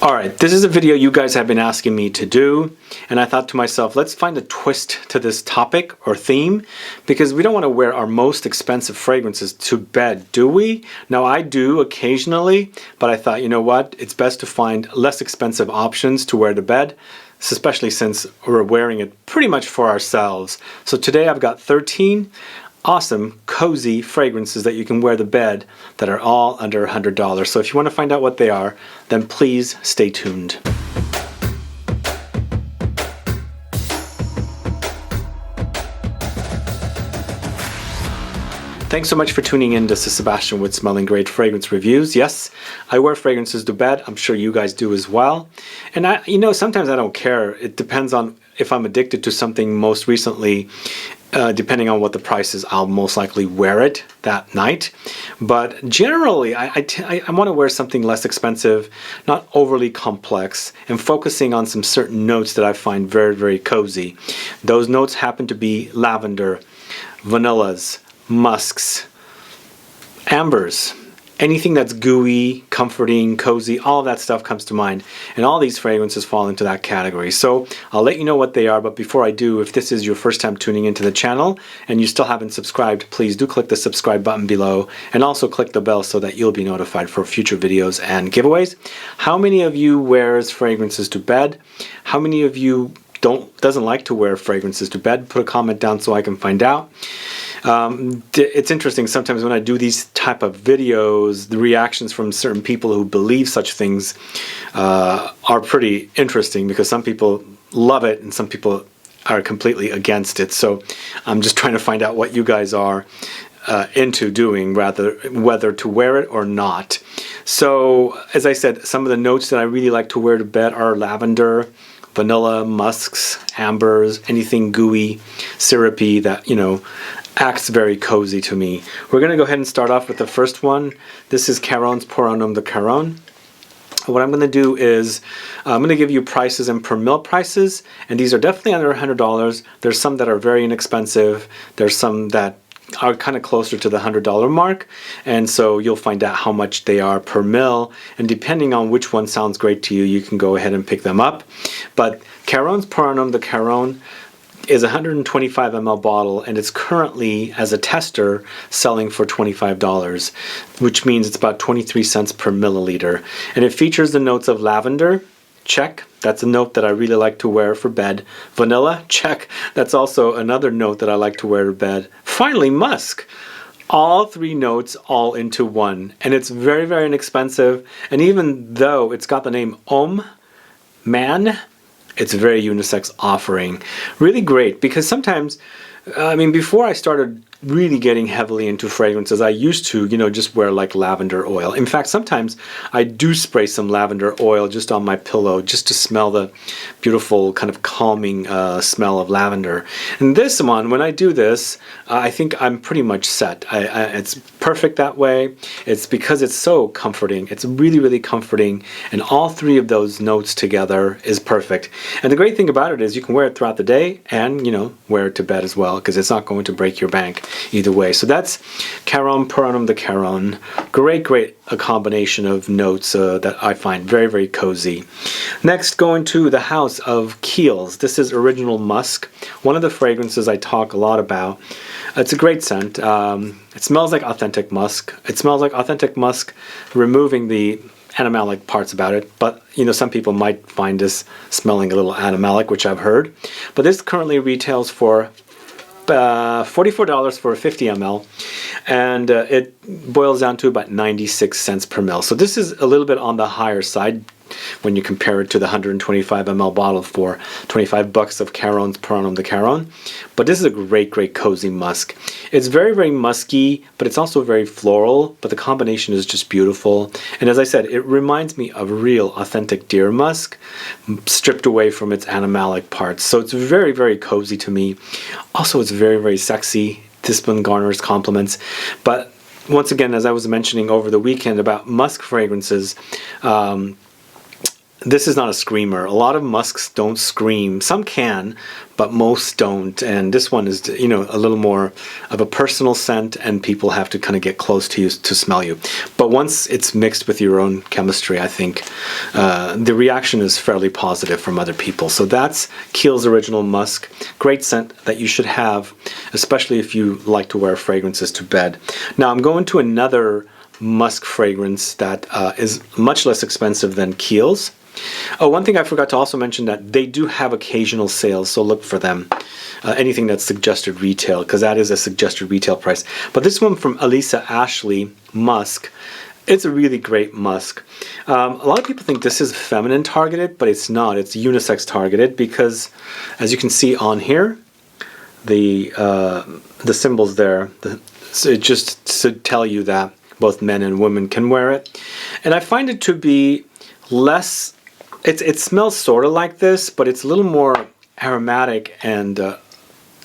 Alright, this is a video you guys have been asking me to do, and I thought to myself, let's find a twist to this topic or theme, because we don't want to wear our most expensive fragrances to bed, do we? Now I do occasionally, but I thought, you know what, it's best to find less expensive options to wear to bed, especially since we're wearing it pretty much for ourselves. So today I've got 13 awesome, cozy fragrances that you can wear to bed that are all under $100. So if you want to find out what they are, then please stay tuned. Thanks so much for tuning in. This is Sebastian with Smelling Great Fragrance Reviews. Yes, I wear fragrances to bed. I'm sure you guys do as well. And sometimes I don't care. It depends on if I'm addicted to something most recently. Depending on what the price is, I'll most likely wear it that night. But generally, I want to wear something less expensive, not overly complex, and focusing on some certain notes that I find very, very cozy. Those notes happen to be lavender, vanillas, musks, ambers. Anything that's gooey, comforting, cozy, all of that stuff comes to mind. And all these fragrances fall into that category. So I'll let you know what they are, but before I do, if this is your first time tuning into the channel and you still haven't subscribed, please do click the subscribe button below and also click the bell so that you'll be notified for future videos and giveaways. How many of you wears fragrances to bed? How many of you doesn't like to wear fragrances to bed? Put a comment down so I can find out. It's interesting sometimes when I do these type of videos, the reactions from certain people who believe such things are pretty interesting, because some people love it and some people are completely against it. So I'm just trying to find out what you guys are into doing, whether to wear it or not. So as I said, some of the notes that I really like to wear to bed are lavender, vanilla, musks, ambers, anything gooey, syrupy that, acts very cozy to me. We're going to go ahead and start off with the first one. This is CARON's Pour Un Homme de CARON. What I'm going to do is I'm going to give you prices and per mil prices, and these are definitely under $100. There's some that are very inexpensive. There's some that are kind of closer to the $100 mark, and so you'll find out how much they are per mil, and depending on which one sounds great to you, you can go ahead and pick them up. But CARON's Pour Un Homme de CARON is a 125 ml bottle, and it's currently, as a tester, selling for $25, which means it's about 23 cents per milliliter. And it features the notes of lavender, check, that's a note that I really like to wear for bed. Vanilla, check, that's also another note that I like to wear to bed. Finally, musk. All three notes all into one, and it's very, very inexpensive. And even though it's got the name Homme, man, it's a very unisex offering. Really great, because sometimes, before I started really getting heavily into fragrances, I used to, just wear like lavender oil. In fact, sometimes I do spray some lavender oil just on my pillow, just to smell the beautiful kind of calming smell of lavender. And this one, when I do this, I think I'm pretty much set. It's perfect that way. It's because it's so comforting. It's really, really comforting, and all three of those notes together is perfect. And the great thing about it is you can wear it throughout the day and, wear it to bed as well, because it's not going to break your bank either way. So that's CARON Pour Un Homme de CARON. Great a combination of notes that I find very, very cozy. Next, going to the house of KIEHL'S. This is Original Musk, one of the fragrances I talk a lot about. It's a great scent. It smells like authentic musk. It smells like authentic musk, removing the animalic parts about it, but some people might find this smelling a little animalic, which I've heard. But this currently retails for $44 for a 50 ml, and it boils down to about 96 cents per ml. So this is a little bit on the higher side when you compare it to the 125 ml bottle for $25 of CARON's Pour Un Homme de CARON. But this is a great cozy musk. It's very, very musky, but it's also very floral, but the combination is just beautiful. And as I said, it reminds me of real authentic deer musk, stripped away from its animalic parts. So it's very, very cozy to me. Also, it's very, very sexy. This one garners compliments. But once again, as I was mentioning over the weekend about musk fragrances, this is not a screamer. A lot of musks don't scream. Some can, but most don't. And this one is, you know, a little more of a personal scent, and people have to kind of get close to you to smell you. But once it's mixed with your own chemistry, I think the reaction is fairly positive from other people. So that's KIEHL'S Original Musk. Great scent that you should have, especially if you like to wear fragrances to bed. Now I'm going to another musk fragrance that is much less expensive than KIEHL'S. Oh, one thing I forgot to also mention, that they do have occasional sales, so look for them. Anything that's suggested retail, because that is a suggested retail price. But this one from ALYSSA Ashley Musk, it's a really great musk. A lot of people think this is feminine targeted, but it's not. It's unisex targeted, because as you can see on here, the symbols there, so it just to tell you that both men and women can wear it. And I find it to be less, it smells sort of like this, but it's a little more aromatic and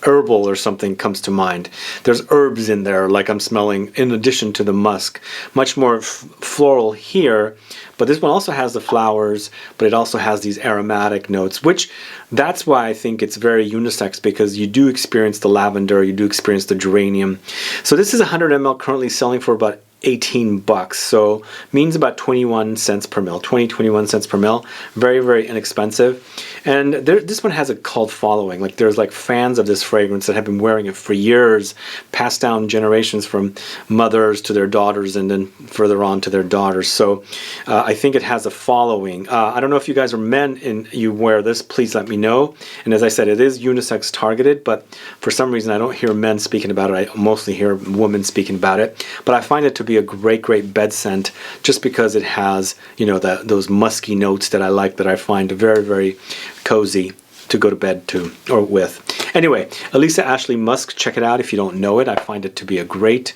herbal or something comes to mind. There's herbs in there, like I'm smelling, in addition to the musk. Much more floral here, but this one also has the flowers, but it also has these aromatic notes, which that's why I think it's very unisex, because you do experience the lavender, you do experience the geranium. So this is 100 ml, currently selling for about 18 bucks, so means about 21 cents per mil, 21 cents per mil. Very, very inexpensive. And this one has a cult following. Like, there's like fans of this fragrance that have been wearing it for years, passed down generations from mothers to their daughters, and then further on to their daughters. So I think it has a following. I don't know if you guys are men and you wear this, please let me know. And as I said, it is unisex targeted, but for some reason I don't hear men speaking about it. I mostly hear women speaking about it. But I find it to be a great bed scent, just because it has, you know, those musky notes that I like, that I find very, very cozy to go to bed to or with. Anyway, ALYSSA Ashley Musk, check it out if you don't know it. I find it to be a great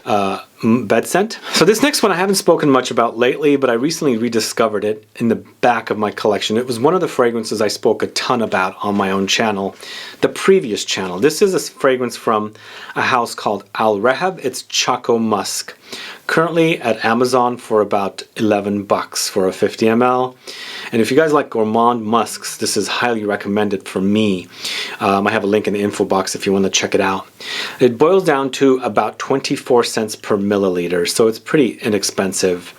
bed scent. So this next one I haven't spoken much about lately, but I recently rediscovered it in the back of my collection. It was one of the fragrances I spoke a ton about on my own channel, the previous channel. This is a fragrance from a house called REHAB. It's Choco Musk. Currently at Amazon for about 11 bucks for a 50 ml. And if you guys like gourmand musks, this is highly recommended for me. I have a link in the info box if you want to check it out. It boils down to about 24 cents per milliliter, so it's pretty inexpensive,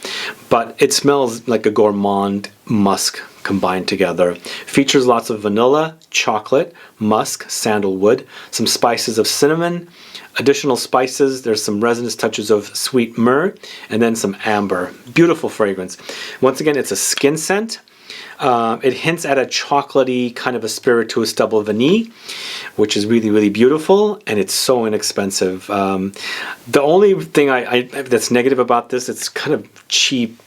but it smells like a gourmand musk combined together. Features lots of vanilla, chocolate, musk, sandalwood, some spices of cinnamon, additional spices. There's some resinous touches of sweet myrrh, and then some amber. Beautiful fragrance. Once again, it's a skin scent. It hints at a chocolatey kind of a spirituous double vanille, which is really, really beautiful, and it's so inexpensive. The only thing that's negative about this, it's kind of cheap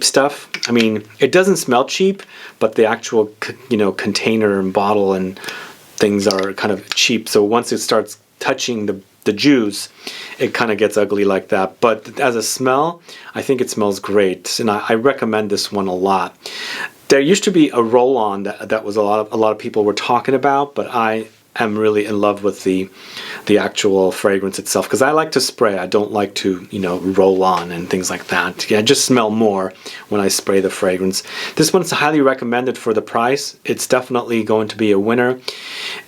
stuff. I mean, it doesn't smell cheap, but the actual, you know, container and bottle and things are kind of cheap. So once it starts touching the juice, it kind of gets ugly like that. But as a smell, I think it smells great, and I recommend this one a lot. There used to be a roll-on that was a lot of people were talking about, but I am really in love with the actual fragrance itself, because I like to spray. I don't like to, you know, roll on and things like that. I just smell more when I spray the fragrance. This one's highly recommended for the price. It's definitely going to be a winner.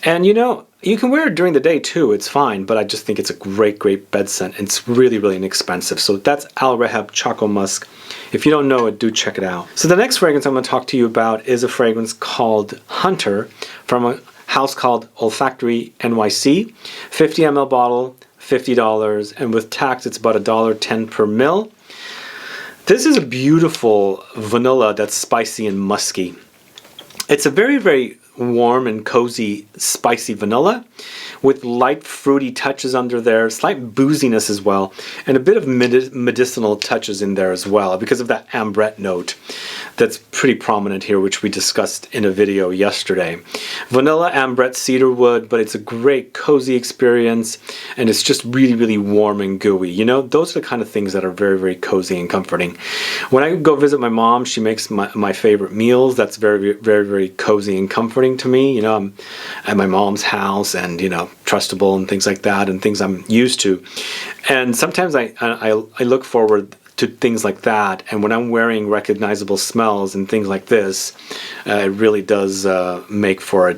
And you know, you can wear it during the day too, it's fine, but I just think it's a great bed scent. It's really, really inexpensive. So that's REHAB Choco Musk. If you don't know it, do check it out. So the next fragrance I'm going to talk to you about is a fragrance called Hunter from a house called OLFACTORY NYC. 50 ml bottle, $50, and with tax it's about $1.10 per mil. This is a beautiful vanilla that's spicy and musky. It's a very, very warm and cozy spicy vanilla with light fruity touches under there, slight booziness as well, and a bit of medicinal touches in there as well because of that ambrette note that's pretty prominent here, which we discussed in a video yesterday. Vanilla, ambrette, cedarwood, but it's a great cozy experience, and it's just really, really warm and gooey. You know, those are the kind of things that are very, very cozy and comforting. When I go visit my mom, she makes my favorite meals. That's very, very, very cozy and comforting to me. You know, I'm at my mom's house, and you know, trustable and things like that, and things I'm used to. And sometimes I look forward to things like that, and when I'm wearing recognizable smells and things like this, it really does make for a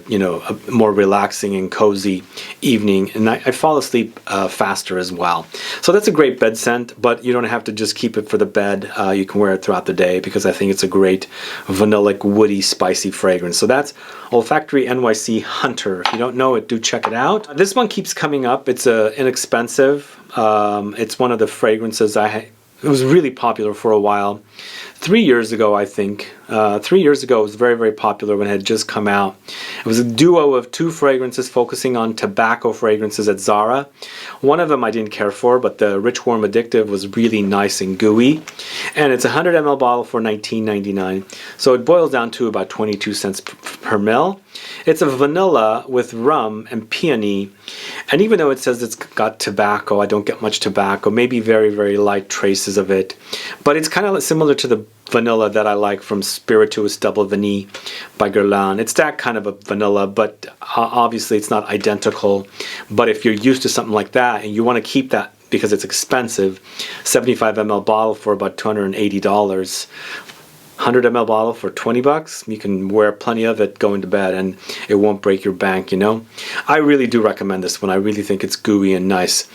more relaxing and cozy evening, and I fall asleep faster as well. So that's a great bed scent, but you don't have to just keep it for the bed. You can wear it throughout the day, because I think it's a great vanillic, woody, spicy fragrance. So that's Olfactory NYC Hunter. If you don't know it, do check it out. This one keeps coming up. It's inexpensive. It's one of the fragrances it was really popular for a while. 3 years ago, I think. 3 years ago, it was very, very popular when it had just come out. It was a duo of two fragrances focusing on tobacco fragrances at Zara. One of them I didn't care for, but the Rich Warm Addictive was really nice and gooey. And it's a 100 ml bottle for $19.99. So it boils down to about 22 cents per ml. It's a vanilla with rum and peony. And even though it says it's got tobacco, I don't get much tobacco, maybe very, very light traces of it. But it's kind of similar to the vanilla that I like from Spirituous Double Vanille by Guerlain. It's that kind of a vanilla, but obviously it's not identical. But if you're used to something like that and you want to keep that because it's expensive, 75 ml bottle for about $280. 100 ml bottle for 20 bucks, you can wear plenty of it going to bed and it won't break your bank, you know. I really do recommend this one. I really think it's gooey and nice.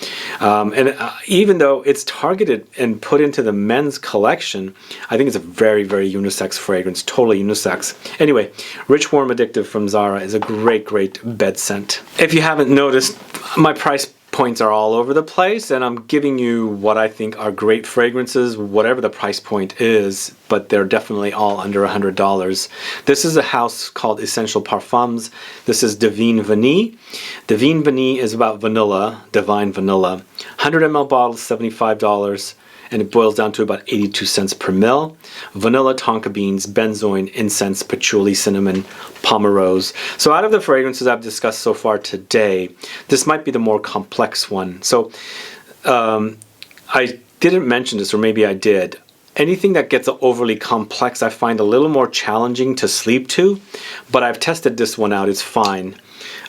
Even though it's targeted and put into the men's collection, I think it's a very, very unisex fragrance, totally unisex. Anyway, Rich Warm Addictive from Zara is a great, great bed scent. If you haven't noticed, my price points are all over the place, and I'm giving you what I think are great fragrances, whatever the price point is, but they're definitely all under $100. This is a house called Essential Parfums. This is Divine Vanille. Divine Vanille is about vanilla, divine vanilla. 100 ml bottle, $75. And it boils down to about 82 cents per ml. Vanilla, tonka beans, benzoin, incense, patchouli, cinnamon, pomerose. So out of the fragrances I've discussed so far today, this might be the more complex one. So I didn't mention this, or maybe I did. Anything that gets overly complex I find a little more challenging to sleep to, but I've tested this one out, it's fine.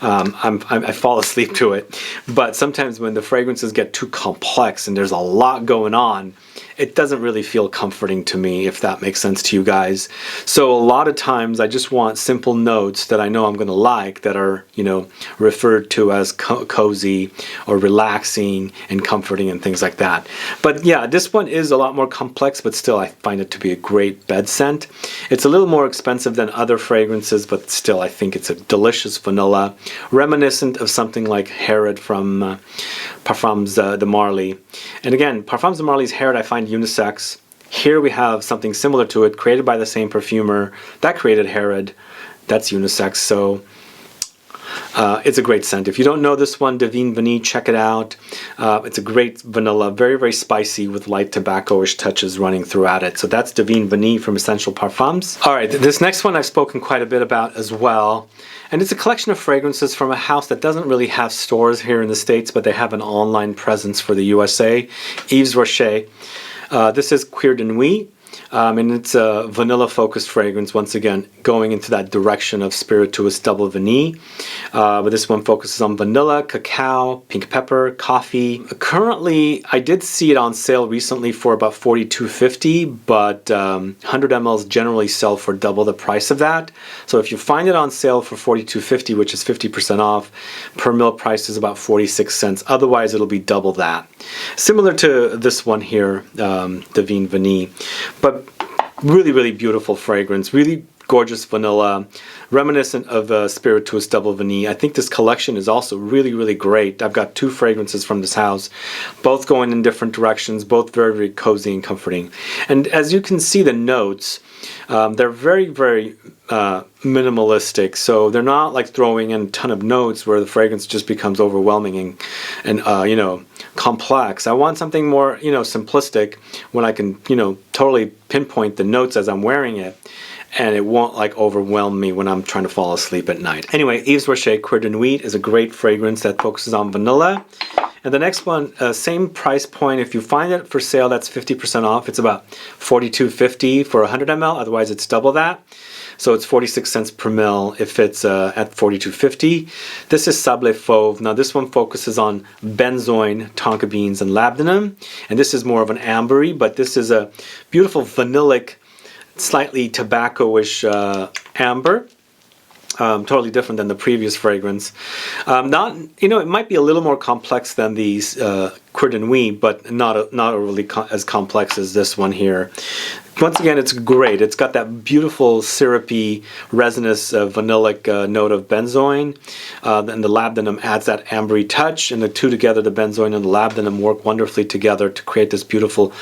I fall asleep to it, but sometimes when the fragrances get too complex and there's a lot going on, it doesn't really feel comforting to me, if that makes sense to you guys. So a lot of times I just want simple notes that I know I'm going to like, that are, you know, referred to as cozy or relaxing and comforting and things like that. But yeah, this one is a lot more complex, but still I find it to be a great bed scent. It's a little more expensive than other fragrances, but still I think it's a delicious vanilla, reminiscent of something like Herod from Parfums de Marly. And again, Parfums de Marly's Herod I find unisex. Here we have something similar to it, created by the same perfumer that created Herod. That's unisex, so it's a great scent. If you don't know this one, Divine Vanille, check it out. It's a great vanilla, very, very spicy with light tobacco-ish touches running throughout it. So that's Divine Vanille from Essential Parfums. All right, this next one I've spoken quite a bit about as well. And it's a collection of fragrances from a house that doesn't really have stores here in the States, but they have an online presence for the USA, Yves Rocher. This is CUIR de NUIT. And it's a vanilla-focused fragrance, once again, going into that direction of Spirituous Double Vanille. But this one focuses on vanilla, cacao, pink pepper, coffee. Currently, I did see it on sale recently for about $42.50, but 100 mLs generally sell for double the price of that. So if you find it on sale for $42.50, which is 50% off, per ml price is about 46 cents. Otherwise, it'll be double that. Similar to this one here, Divine Vanille. But really, really beautiful fragrance, really gorgeous vanilla, reminiscent of Spirituous Double Vanille. I think this collection is also really, really great. I've got two fragrances from this house, both going in different directions, both very, very cozy and comforting. And as you can see, the notes, they're very, very minimalistic, so they're not like throwing in a ton of notes where the fragrance just becomes overwhelming and you know, complex. I want something more, you know, simplistic, when I can, you know, totally pinpoint the notes as I'm wearing it. and it won't like overwhelm me when I'm trying to fall asleep at night. Anyway, Yves Rocher CUIR de Nuit is a great fragrance that focuses on vanilla. And the next one, same price point. If you find it for sale, that's 50% off. It's about $42.50 for 100 ml. Otherwise, it's double that. So it's 46 cents per ml if it's at $42.50. This is SABLE FAUVE. Now this one focuses on benzoin, tonka beans, and labdanum. And this is more of an ambery, but this is a beautiful vanillic, slightly tobacco-ish amber. Totally different than the previous fragrance. Not, you know, it might be a little more complex than these CUIR de Nuit, but not really as complex as this one here. Once again, it's great. It's got that beautiful syrupy, resinous, vanillic note of benzoin. And the labdanum adds that ambery touch, and the two together, the benzoin and the labdanum, work wonderfully together to create this beautiful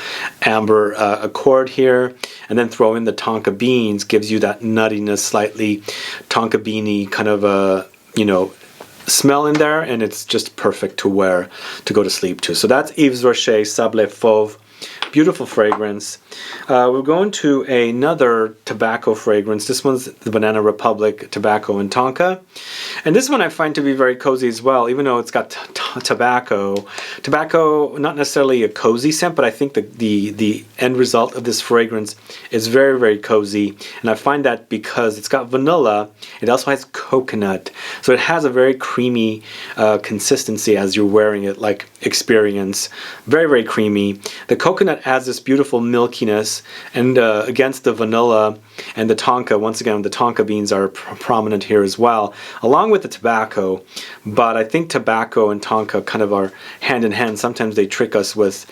amber accord here. And then throw in the tonka beans, gives you that nuttiness, slightly tonka beany kind of a, you know, smell in there, and it's just perfect to wear to go to sleep to. So that's Yves Rocher SABLE FAUVE. Beautiful fragrance. We're going to another tobacco fragrance. This one's the Banana Republic Tobacco and Tonka. And this one I find to be very cozy as well, even though it's got tobacco. Tobacco, not necessarily a cozy scent, but I think the end result of this fragrance is very, very cozy. And I find that because it's got vanilla, it also has coconut. So it has a very creamy consistency as you're wearing it, like experience. Very, very creamy. The coconut adds this beautiful milkiness, and against the vanilla and the tonka, once again the tonka beans are prominent here as well, along with the tobacco. But I think tobacco and tonka kind of are hand in hand. Sometimes they trick us with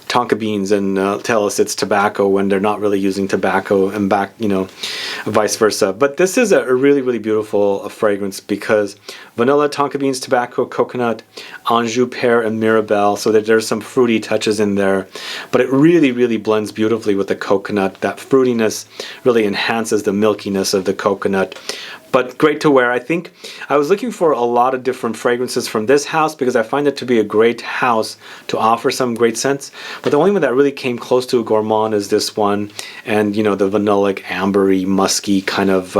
tonka beans and tell us it's tobacco when they're not really using tobacco, and back, you know, vice versa. But this is a really, really beautiful fragrance because vanilla, tonka beans, tobacco, coconut, Anjou pear, and Mirabelle, so that there's some fruity touches in there. But it really, really blends beautifully with the coconut. That fruitiness really enhances the milkiness of the coconut. But great to wear. I think I was looking for a lot of different fragrances from this house because I find it to be a great house to offer some great scents. But the only one that really came close to a gourmand is this one, and you know, the vanillic, ambery, musky kind of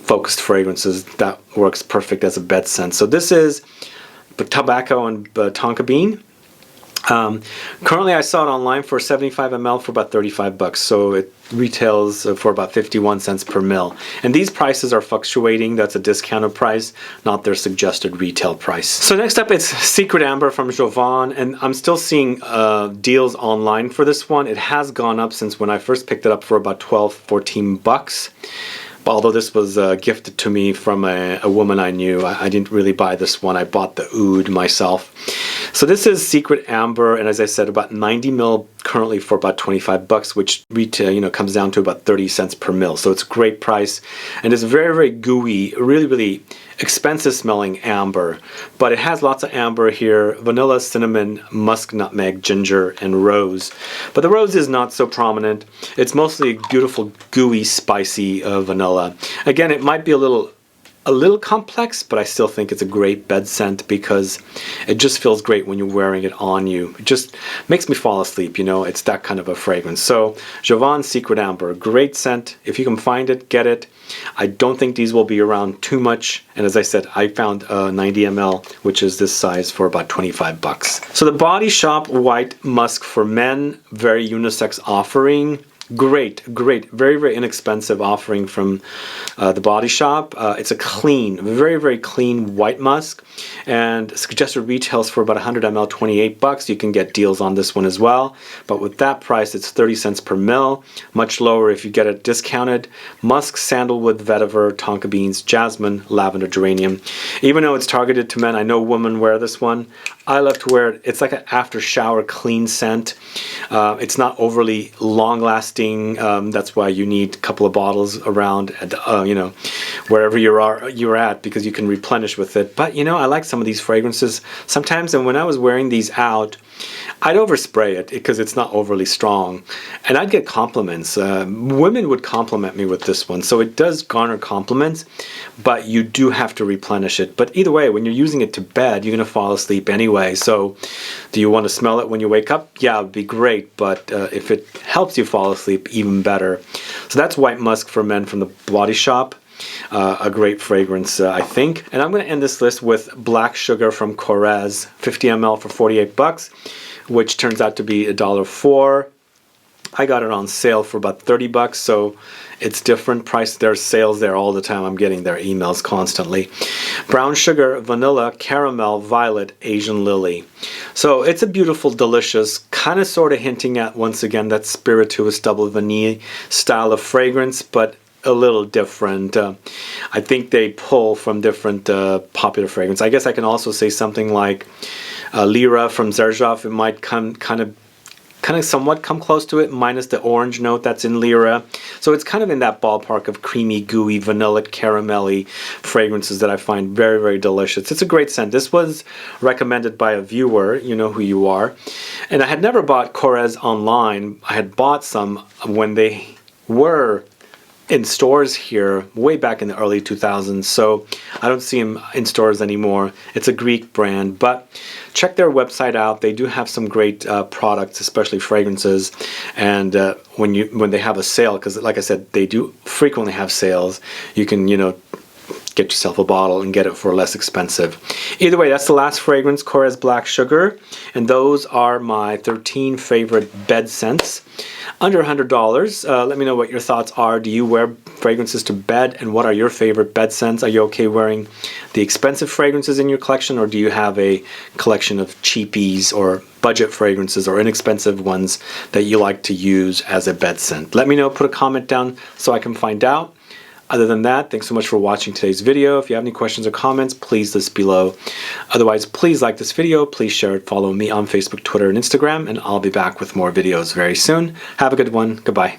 focused fragrances that works perfect as a bed scent. So this is tobacco and tonka bean. Currently I saw it online for 75 ml for about 35 bucks, so it retails for about 51 cents per mil. And these prices are fluctuating. That's a discounted price, not their suggested retail price. So next up, it's Secret Amber from Jovan, and I'm still seeing deals online for this one. It has gone up since when I first picked it up for about 12, 14 bucks. Although this was gifted to me from a woman I knew, I didn't really buy this one. I bought the oud myself. So this is Secret Amber, and as I said, about 90 mil currently for about 25 bucks, which retail, you know, comes down to about 30 cents per mil. So it's a great price, and it's very, very gooey, really, really expensive smelling amber. But it has lots of amber here: vanilla, cinnamon, musk, nutmeg, ginger, and rose. But the rose is not so prominent. It's mostly beautiful, gooey, spicy vanilla. Again, it might be a little complex, but I still think it's a great bed scent because it just feels great when you're wearing it on you. It just makes me fall asleep, you know. It's that kind of a fragrance. So Jovan Secret Amber, great scent. If you can find it, get it. I don't think these will be around too much, and as I said, I found 90 ml, which is this size, for about 25 bucks. So the Body Shop White Musk for Men, very unisex offering. Great, great, very, very inexpensive offering from the Body Shop. It's a clean, very, very clean white musk, and suggested retails for about 100 ml, 28 bucks. You can get deals on this one as well, but with that price, it's 30 cents per mil, much lower if you get it discounted. Musk, Sandalwood, Vetiver, Tonka beans, Jasmine, Lavender, Geranium. Even though it's targeted to men, I know women wear this one. I love to wear it. It's like an after shower clean scent. It's not overly long lasting. That's why you need a couple of bottles around, you know, wherever you're at, because you can replenish with it. But you know, I like some of these fragrances sometimes, and when I was wearing these out, I'd overspray it because it's not overly strong, and I'd get compliments. Women would compliment me with this one, so it does garner compliments, but you do have to replenish it. But either way, when you're using it to bed, you're going to fall asleep anyway. So do you want to smell it when you wake up? Yeah, it would be great, but if it helps you fall asleep, even better. So that's White Musk for Men from the Body Shop. A great fragrance, I think. And I'm going to end this list with Black Sugar from KORRES, 50 ml for 48 bucks, which turns out to be $1.04. I got it on sale for about 30 bucks, so it's different price. There's sales there all the time. I'm getting their emails constantly. Brown Sugar, Vanilla, Caramel, Violet, Asian Lily. So it's a beautiful, delicious, kind of sort of hinting at, once again, that spirituous double vanille style of fragrance, but a little different. I think they pull from different popular fragrance. I guess I can also say something like Lyra from Xerjoff. It might kind of somewhat come close to it, minus the orange note that's in Lyra. So it's kind of in that ballpark of creamy, gooey, vanilla, caramelly fragrances that I find very, very delicious. It's a great scent. This was recommended by a viewer, you know who you are. And I had never bought KORRES online. I had bought some when they were in stores here way back in the early 2000s, so I don't see them in stores anymore. It's a Greek brand, but check their website out. They do have some great products, especially fragrances, and when they have a sale, because like I said, they do frequently have sales, you can, you know, get yourself a bottle and get it for less expensive. Either way, that's the last fragrance, KORRES Black Sugar, and those are my 13 favorite bed scents. Under $100. Let me know what your thoughts are. Do you wear fragrances to bed, and what are your favorite bed scents? Are you okay wearing the expensive fragrances in your collection, or do you have a collection of cheapies or budget fragrances or inexpensive ones that you like to use as a bed scent? Let me know. Put a comment down so I can find out. Other than that, thanks so much for watching today's video. If you have any questions or comments, please list below. Otherwise, please like this video, please share it, follow me on Facebook, Twitter, and Instagram, and I'll be back with more videos very soon. Have a good one. Goodbye.